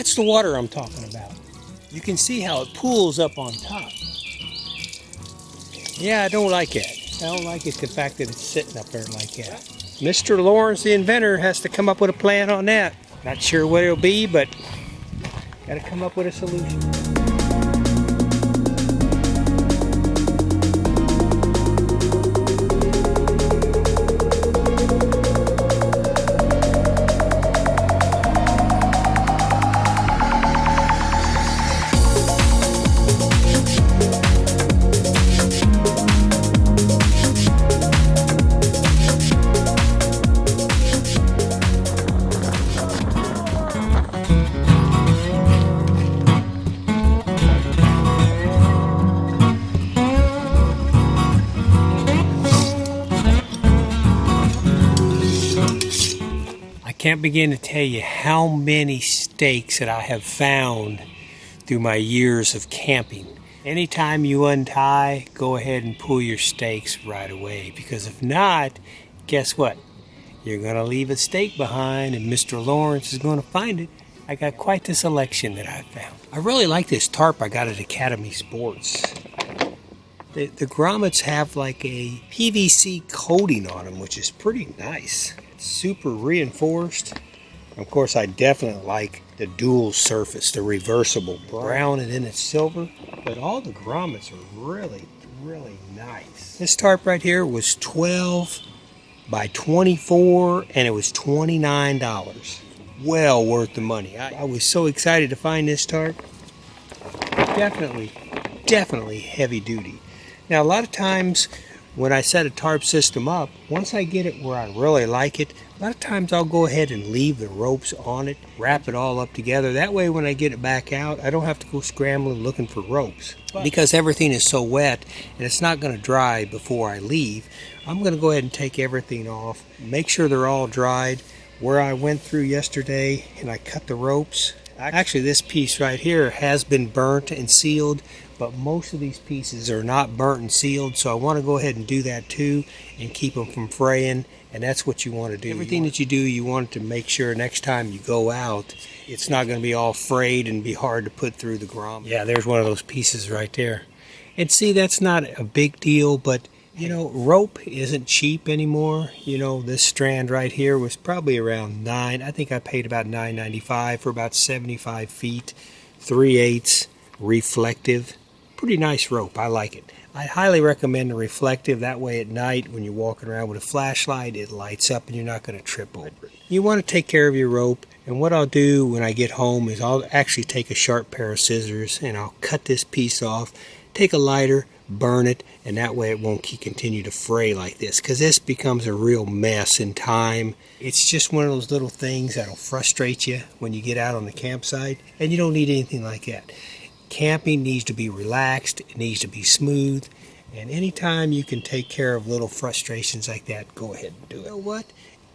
That's the water I'm talking about. You can see how it pools up on top. Yeah, I don't like it. I don't like it, the fact that it's sitting up there like that. Mr. Lawrence, the inventor, has to come up with a plan on that. Not sure what it'll be, but got to come up with a solution. Can't begin to tell you how many stakes that I have found through my years of camping. Anytime you untie, go ahead and pull your stakes right away, because if not, guess what? You're going to leave a stake behind and Mr. Lawrence is going to find it. I got quite the selection that I found. I really like this tarp I got at Academy Sports. The grommets have like a PVC coating on them, which is pretty nice. It's super reinforced. Of course, I definitely like the dual surface, the reversible brown and then it's silver. But all the grommets are really, really nice. This tarp right here was 12 by 24 and it was $29. Well worth the money. I was so excited to find this tarp. Definitely heavy duty. Now, a lot of times when I set a tarp system up, once I get it where I really like it, a lot of times I'll go ahead and leave the ropes on it, wrap it all up together. That way when I get it back out, I don't have to go scrambling looking for ropes. Because everything is so wet and it's not going to dry before I leave, I'm going to go ahead and take everything off, make sure they're all dried. Where I went through yesterday and I cut the ropes, actually this piece right here has been burnt and sealed, but most of these pieces are not burnt and sealed, so I want to go ahead and do that too and keep them from fraying, and that's what you want to do. Everything that you do, you want to make sure next time you go out, it's not going to be all frayed and be hard to put through the grommet. Yeah, there's one of those pieces right there. And see, that's not a big deal, but you know, rope isn't cheap anymore. You know, this strand right here was probably around I think I paid about $9.95 for about 75 feet, 3/8 reflective. Pretty nice rope. I like it. I highly recommend the reflective. That way at night when you're walking around with a flashlight, it lights up and you're not going to trip over it. You want to take care of your rope, and what I'll do when I get home is I'll actually take a sharp pair of scissors and I'll cut this piece off, take a lighter, burn it, and that way it won't continue to fray like this, because this becomes a real mess in time. It's just one of those little things that'll frustrate you when you get out on the campsite, and you don't need anything like that. Camping needs to be relaxed, it needs to be smooth, and anytime you can take care of little frustrations like that, go ahead and do it. You know what?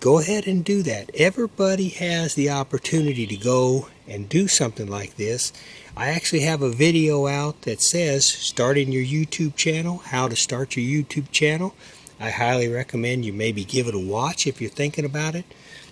Go ahead and do that. Everybody has the opportunity to go and do something like this. I actually have a video out that says starting your YouTube channel, how to start your YouTube channel. I highly recommend you maybe give it a watch if you're thinking about it.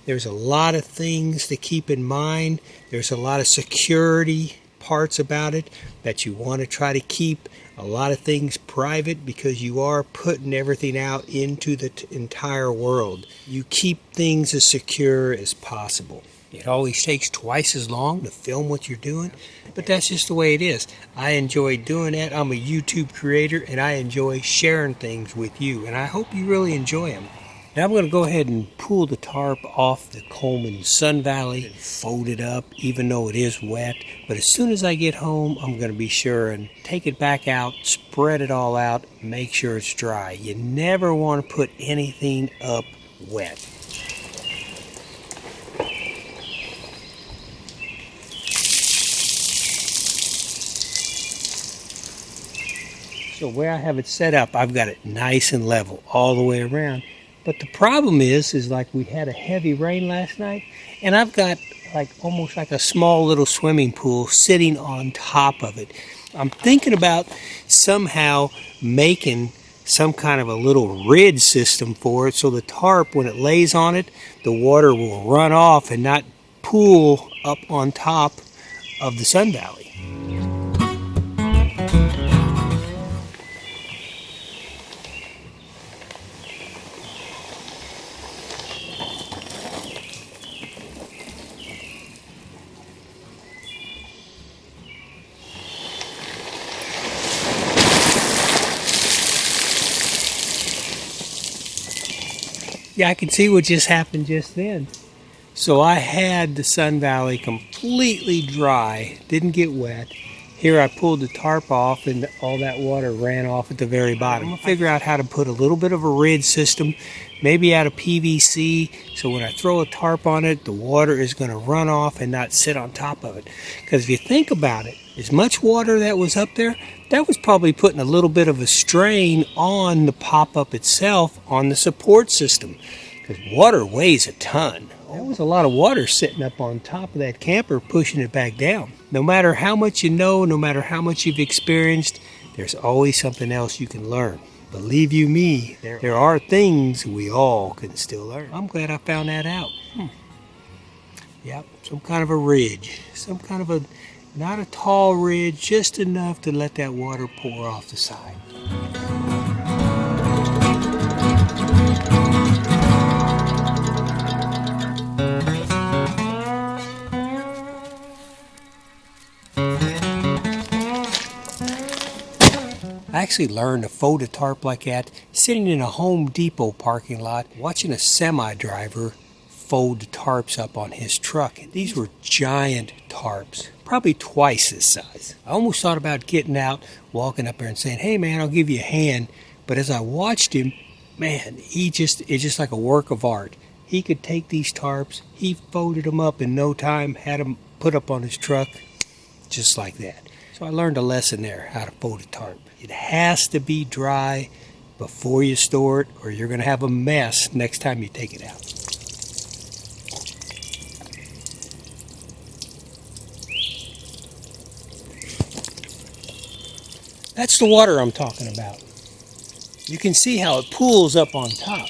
There's a lot of things to keep in mind. There's a lot of security parts about it that you want to try to keep a lot of things private, because you are putting everything out into the entire world. You keep things as secure as possible. It always takes twice as long to film what you're doing, but that's just the way it is. I enjoy doing that. I'm a YouTube creator and I enjoy sharing things with you, and I hope you really enjoy them. Now I'm going to go ahead and pull the tarp off the Coleman Sun Valley and fold it up, even though it is wet. But as soon as I get home, I'm going to be sure and take it back out, spread it all out, make sure it's dry. You never want to put anything up wet. So where I have it set up, I've got it nice and level all the way around. But the problem is like we had a heavy rain last night, and I've got like almost like a small little swimming pool sitting on top of it. I'm thinking about somehow making some kind of a little ridge system for it, so the tarp, when it lays on it, the water will run off and not pool up on top of the Sun Valley. Yeah, I can see what just happened just then. So I had the Sun Valley completely dry, didn't get wet. Here I pulled the tarp off and all that water ran off at the very bottom. I'm gonna figure out how to put a little bit of a ridge system, maybe out of PVC, so when I throw a tarp on it, the water is gonna run off and not sit on top of it. Because if you think about it, as much water that was up there, that was probably putting a little bit of a strain on the pop-up itself on the support system. Because water weighs a ton. That was a lot of water sitting up on top of that camper pushing it back down. No matter how much you know, no matter how much you've experienced, there's always something else you can learn. Believe you me, there are things we all can still learn. I'm glad I found that out. Yep, some kind of a ridge. Some kind of a, not a tall ridge, just enough to let that water pour off the side. I actually learned to fold a tarp like that sitting in a Home Depot parking lot watching a semi driver fold the tarps up on his truck. And these were giant tarps, probably twice this size. I almost thought about getting out, walking up there and saying, "Hey man, I'll give you a hand." But as I watched him, man, it's just like a work of art. He could take these tarps, he folded them up in no time, had them put up on his truck, just like that. So I learned a lesson there, how to fold a tarp. It has to be dry before you store it, or you're going to have a mess next time you take it out. That's the water I'm talking about. You can see how it pools up on top.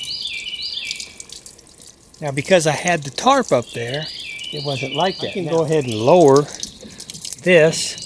Now, because I had the tarp up there, it wasn't like that. I can go ahead and lower this.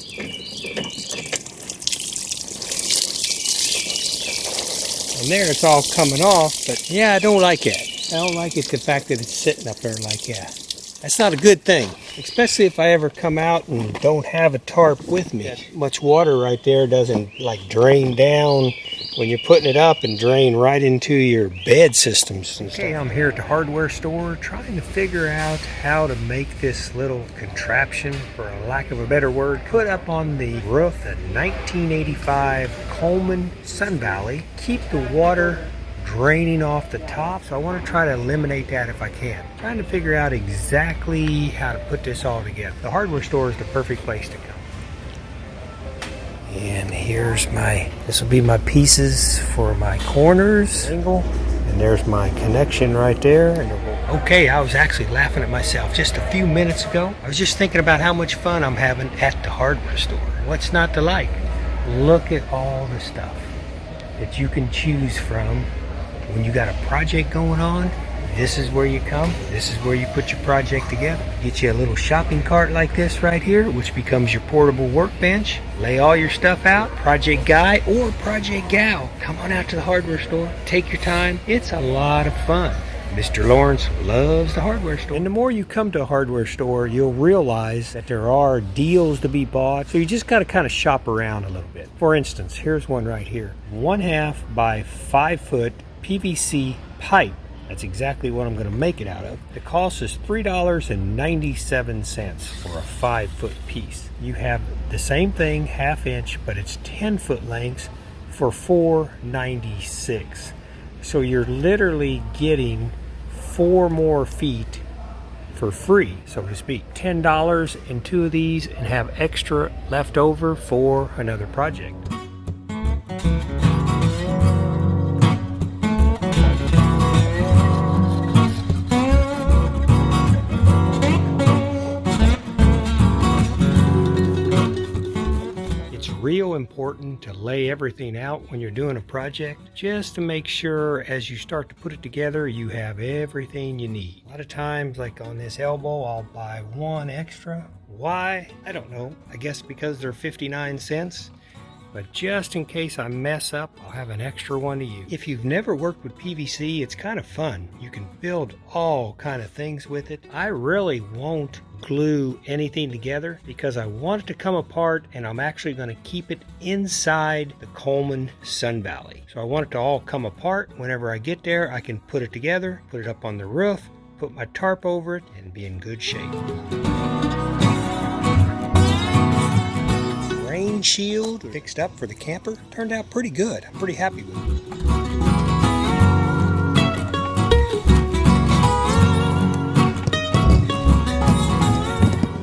And there it's all coming off, but yeah, I don't like it. I don't like it, the fact that it's sitting up there like that. That's not a good thing, especially if I ever come out and don't have a tarp with me. That much water right there doesn't like drain down when you're putting it up and drain right into your bed systems and stuff. Okay, I'm here at the hardware store trying to figure out how to make this little contraption, for a lack of a better word, put up on the roof of the 1985 Coleman Sun Valley. Keep the water draining off the top, so I want to try to eliminate that if I can. Trying to figure out exactly how to put this all together. The hardware store is the perfect place to come. And here's this will be my pieces for my corners angle, and there's my connection right there. Okay, I was actually laughing at myself just a few minutes ago. I was just thinking about how much fun I'm having at the hardware store. What's not to like? Look at all the stuff that you can choose from. When you got a project going on, this is where you come. This is where you put your project together. Get you a little shopping cart like this right here, which becomes your portable workbench. Lay all your stuff out. Project guy or project gal, come on out to the hardware store. Take your time. It's a lot of fun. Mr. Lawrence loves the hardware store. And the more you come to a hardware store, you'll realize that there are deals to be bought. So you just got to kind of shop around a little bit. For instance, here's one right here. 1/2 by 5 foot PVC pipe. That's exactly what I'm going to make it out of. The cost is $3.97 for a 5 foot piece. You have the same thing, 1/2 inch, but it's 10 foot lengths for $4.96. So you're literally getting 4 more feet for free, so to speak. $10 in 2 of these and have extra left over for another project. real important to lay everything out when you're doing a project, just to make sure as you start to put it together, you have everything you need. A lot of times, like on this elbow, I'll buy one extra. Why? I don't know. I guess because they're 59 cents. But just in case I mess up, I'll have an extra one to use. If you've never worked with PVC, it's kind of fun. You can build all kind of things with it. I really won't glue anything together because I want it to come apart, and I'm actually going to keep it inside the Coleman Sun Valley. So I want it to all come apart. Whenever I get there, I can put it together, put it up on the roof, put my tarp over it, and be in good shape. Rain shield fixed up for the camper. Turned out pretty good. I'm pretty happy with it.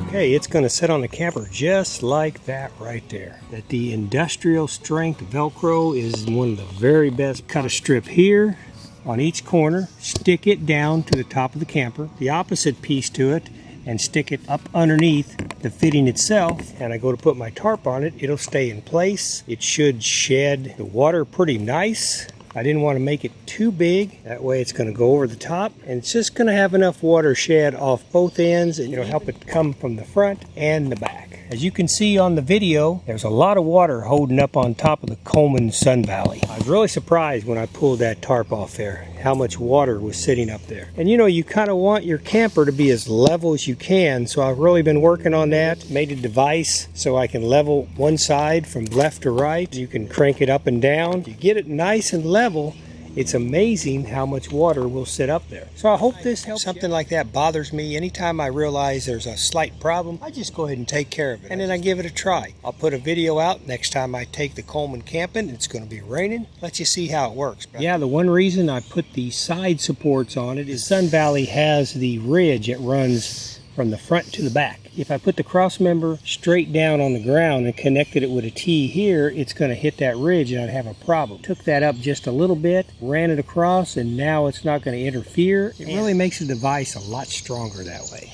Okay, it's going to sit on the camper just like that right there. That the industrial strength Velcro is one of the very best. Cut a strip here on each corner, stick it down to the top of the camper, the opposite piece to it, and stick it up underneath the fitting itself. And I go to put my tarp on it, it'll stay in place. It should shed the water pretty nice. I didn't want to make it too big, that way it's going to go over the top, and it's just going to have enough water shed off both ends, and it'll help it come from the front and the back. As you can see on the video, there's a lot of water holding up on top of the Coleman Sun Valley. I was really surprised when I pulled that tarp off there, how much water was sitting up there. And you know, you kind of want your camper to be as level as you can, so I've really been working on that. Made a device so I can level one side from left to right. You can crank it up and down. You get it nice and level, it's amazing how much water will sit up there. So I hope this helps. Something like that bothers me. Anytime I realize there's a slight problem, I just go ahead and take care of it. And then I give it a try. I'll put a video out next time I take the Coleman camping. It's going to be raining. Let you see how it works. Yeah, the one reason I put the side supports on it is Sun Valley has the ridge that runs from the front to the back. If I put the cross member straight down on the ground and connected it with a T here, it's going to hit that ridge and I'd have a problem. Took that up just a little bit, ran it across, and now it's not going to interfere. It really makes the device a lot stronger that way.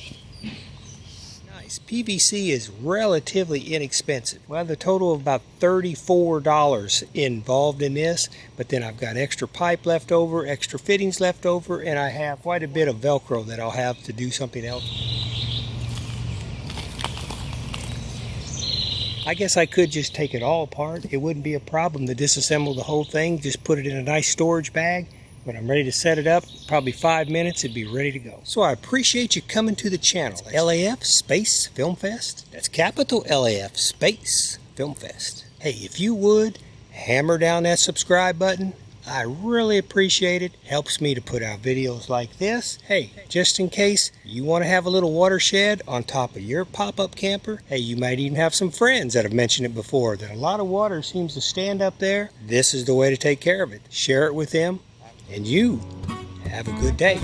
Nice. PVC is relatively inexpensive. Well, the total of about $34 involved in this, but then I've got extra pipe left over, extra fittings left over, and I have quite a bit of Velcro that I'll have to do something else. I guess I could just take it all apart. It wouldn't be a problem to disassemble the whole thing, just put it in a nice storage bag. When I'm ready to set it up, probably 5 minutes, it'd be ready to go. So I appreciate you coming to the channel. LAF Space Film Fest. That's capital LAF Space Film Fest. Hey, if you would, hammer down that subscribe button. I really appreciate it. Helps me to put out videos like this. Hey, just in case you want to have a little watershed on top of your pop-up camper, hey, you might even have some friends that have mentioned it before, that a lot of water seems to stand up there. This is the way to take care of it. Share it with them, and you have a good day.